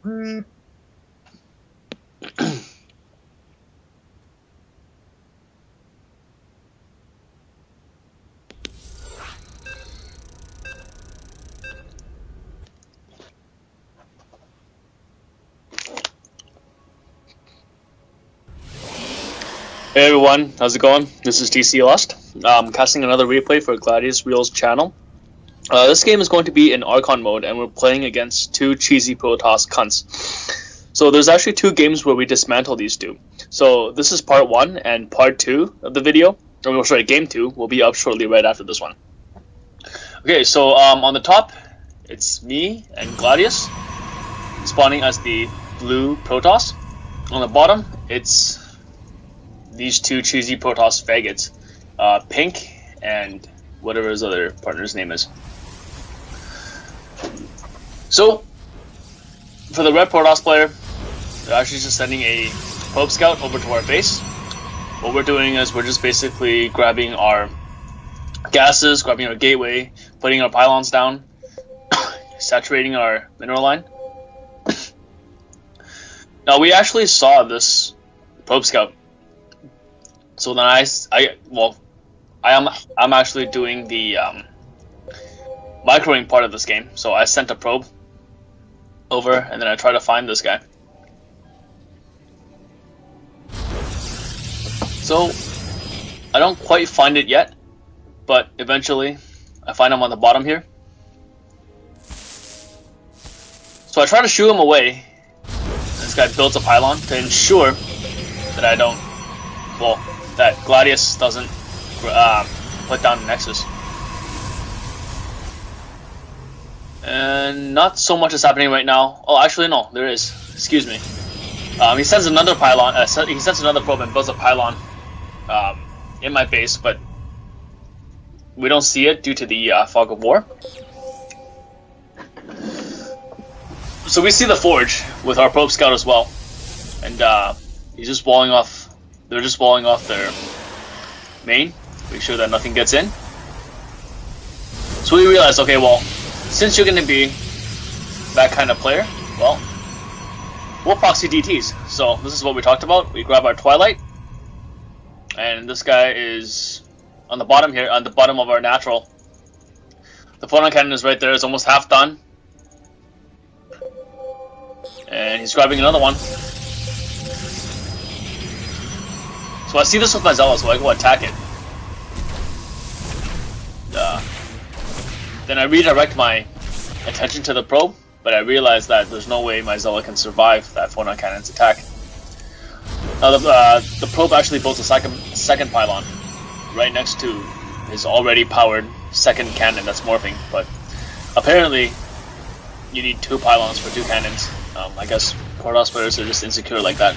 Hey everyone, how's it going? This is TC Lost. I'm casting another replay for Gladius Real's channel. This game is going to be in Archon mode, and we're playing against two cheesy protoss cunts. So there's actually two games where we dismantle these two. So this is part 1, and part 2 of the video, or sorry, game 2, will be up shortly right after this one. Okay, so on the top, it's me and Gladius, spawning as the blue protoss. On the bottom, it's these two cheesy protoss faggots, Pink and whatever his other partner's name is. So, for the red protoss player, they're actually just sending a probe scout over to our base. What we're doing is we're just basically grabbing our gases, grabbing our gateway, putting our pylons down, saturating our mineral line. Now we actually saw this probe scout. So then I'm actually doing the microwing part of this game. So I sent a probe over, and then I try to find this guy. So I don't quite find it yet, but eventually I find him on the bottom here. So I try to shoo him away. This guy builds a pylon to ensure that that Gladius doesn't put down the Nexus. And not so much is happening right now. Oh, actually no, there is. Excuse me. He sends another pylon. He sends another probe and builds a pylon in my base, but we don't see it due to the fog of war. So we see the forge with our probe scout as well, and he's just walling off. They're just walling off their main, make sure that nothing gets in. So we realized, okay, well, since you're going to be that kind of player, well, we'll proxy DTs. So this is what we talked about. We grab our Twilight, and this guy is on the bottom here, on the bottom of our natural. The photon cannon is right there. It's almost half done. And he's grabbing another one. So I see this with my Zealot, so I go attack it. Then I redirect my attention to the probe, but I realize that there's no way my Zealot can survive that photon cannon's attack. Now the probe actually builds a second pylon right next to his already powered second cannon that's morphing, but apparently you need 2 pylons for 2 cannons. I guess protoss players are just insecure like that.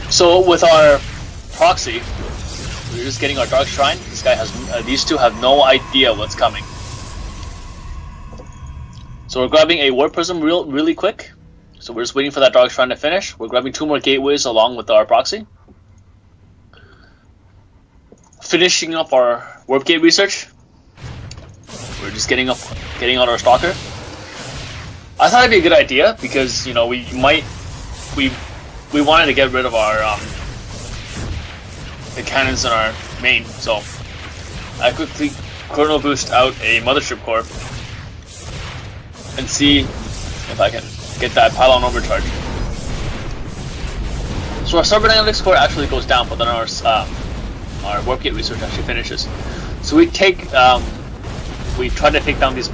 So with our proxy, we're just getting our Dark Shrine. This guy has, these two have no idea what's coming. So we're grabbing a Warp Prism really quick. So we're just waiting for that Dark Shrine to finish. We're grabbing 2 more gateways along with our proxy. Finishing up our Warp Gate research. We're just getting out our Stalker. I thought it'd be a good idea because, you know, we wanted to get rid of our the cannons in our main, so I quickly chrono boost out a mothership core and see if I can get that pylon overcharge. So our cybernetics core actually goes down, but then our warp gate research actually finishes. So we try to take down these 2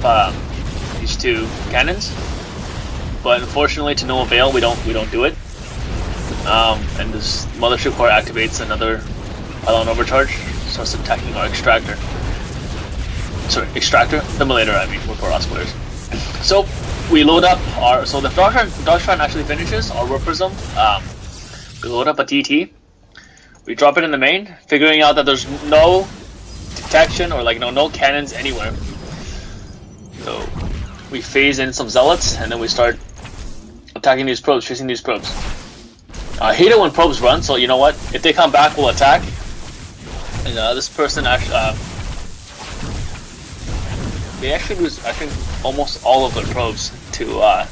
cannons, but unfortunately to no avail. We don't do it. And this mothership core activates another pylon overcharge, starts attacking our extractor. Sorry, extractor? Assimilator, I mean, we're protoss players. So we load up our. So the Dark Shrine actually finishes our Warp Prism. We load up a TT. We drop it in the main, figuring out that there's no detection or no cannons anywhere. So we phase in some zealots, and then we start attacking these probes, chasing these probes. I hate it when probes run, so you know what? If they come back, we'll attack. And this person actually, they actually lose, I think, almost all of their probes to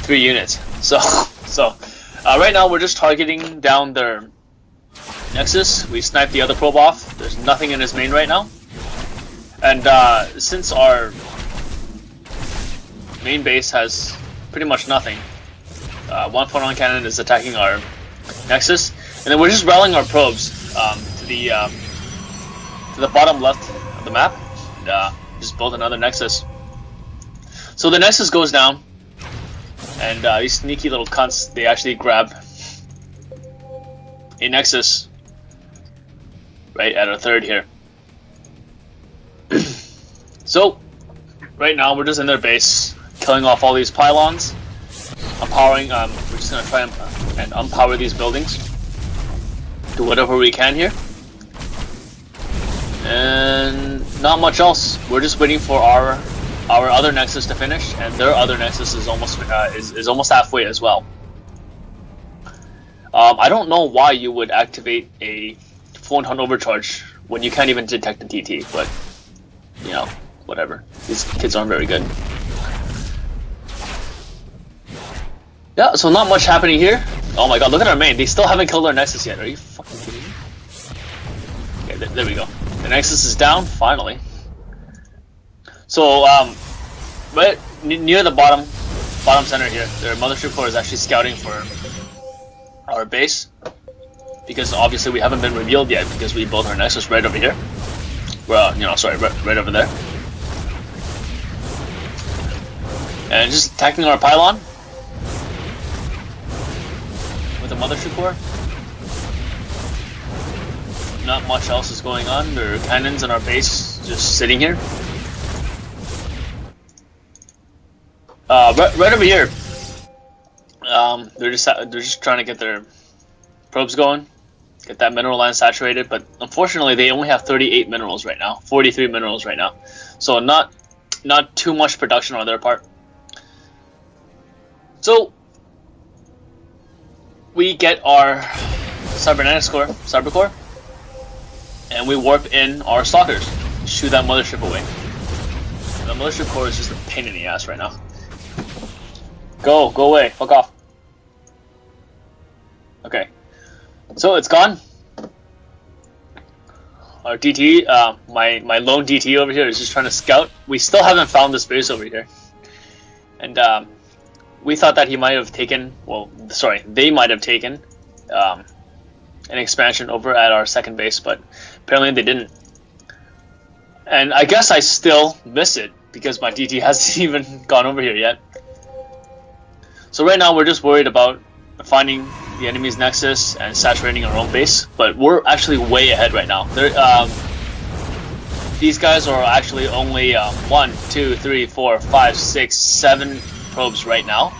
3 units. So right now we're just targeting down their Nexus. We sniped the other probe off. There's nothing in his main right now. And since our main base has pretty much nothing, one proton cannon is attacking our Nexus, and then we're just rallying our probes to the bottom left of the map, and just build another Nexus. So the Nexus goes down, and these sneaky little cunts, they actually grab a Nexus right at our third here. So right now we're just in their base, killing off all these pylons, empowering. We're just gonna try and unpower these buildings, do whatever we can here, and not much else. We're just waiting for our other Nexus to finish, and their other Nexus is almost halfway as well. I don't know why you would activate a phone hunt overcharge when you can't even detect the TT, but you know, whatever. These kids aren't very good. Yeah, so not much happening here. Oh my god, look at our main. They still haven't killed our Nexus yet. Are you fucking kidding me? Okay, there we go. The Nexus is down, finally. So, right near the bottom center here, their mothership core is actually scouting for our base, because obviously we haven't been revealed yet because we built our Nexus right over here. Well, you know, sorry, right over there. And just attacking our pylon with the mothership core. Not much else is going on. There are cannons in our base just sitting here. Right over here. They're just trying to get their probes going, get that mineral line saturated, but unfortunately they only have 38 minerals right now, 43 minerals right now, so not too much production on their part. So we get our cybernetics core, cyber core, and we warp in our stalkers, shoot that mothership away. And the mothership core is just a pain in the ass right now. Go away, fuck off. Okay, so it's gone. Our DT, my lone DT over here is just trying to scout. We still haven't found this base over here, and we thought that he might have taken. Well, sorry, they might have taken an expansion over at our second base, but apparently they didn't. And I guess I still miss it because my DT hasn't even gone over here yet. So right now we're just worried about finding the enemy's Nexus and saturating our own base, but we're actually way ahead right now. These guys are actually only 1, 2, 3, 4, 5, 6, 7 probes right now,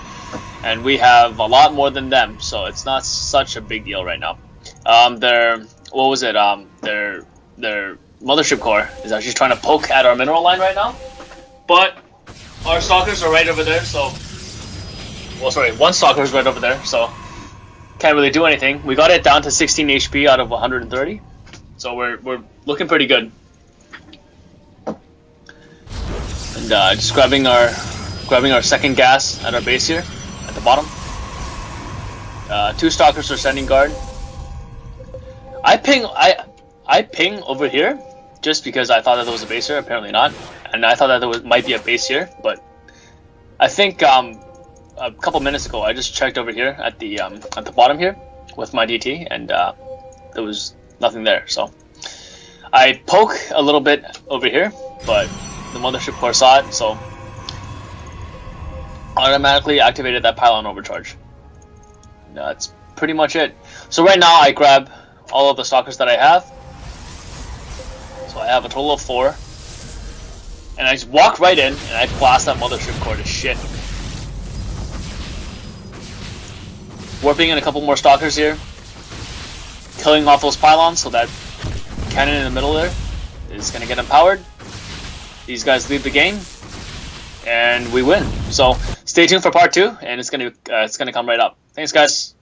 and we have a lot more than them, so it's not such a big deal right now. Their mothership core is actually trying to poke at our mineral line right now, but our stalkers are right over there, so. Well, sorry, one stalker is right over there, so can't really do anything. We got it down to 16 HP out of 130, so we're looking pretty good. And just grabbing our second gas at our base here at the bottom. 2 stalkers are standing guard. I ping over here just because I thought that there was a base here. Apparently not, and I thought that there might be a base here, but I think a couple minutes ago I just checked over here at the bottom here with my DT, and there was nothing there. So I poke a little bit over here, but the mothership core saw it, so automatically activated that pylon overcharge. That's pretty much it. So right now I grab all of the stalkers that I have. So I have a total of 4, and I just walk right in and I blast that mothership core to shit. Warping in a couple more stalkers here, killing off those pylons so that cannon in the middle there is going to get empowered. These guys leave the game, and we win. So stay tuned for part 2, and it's going to come right up. Thanks, guys.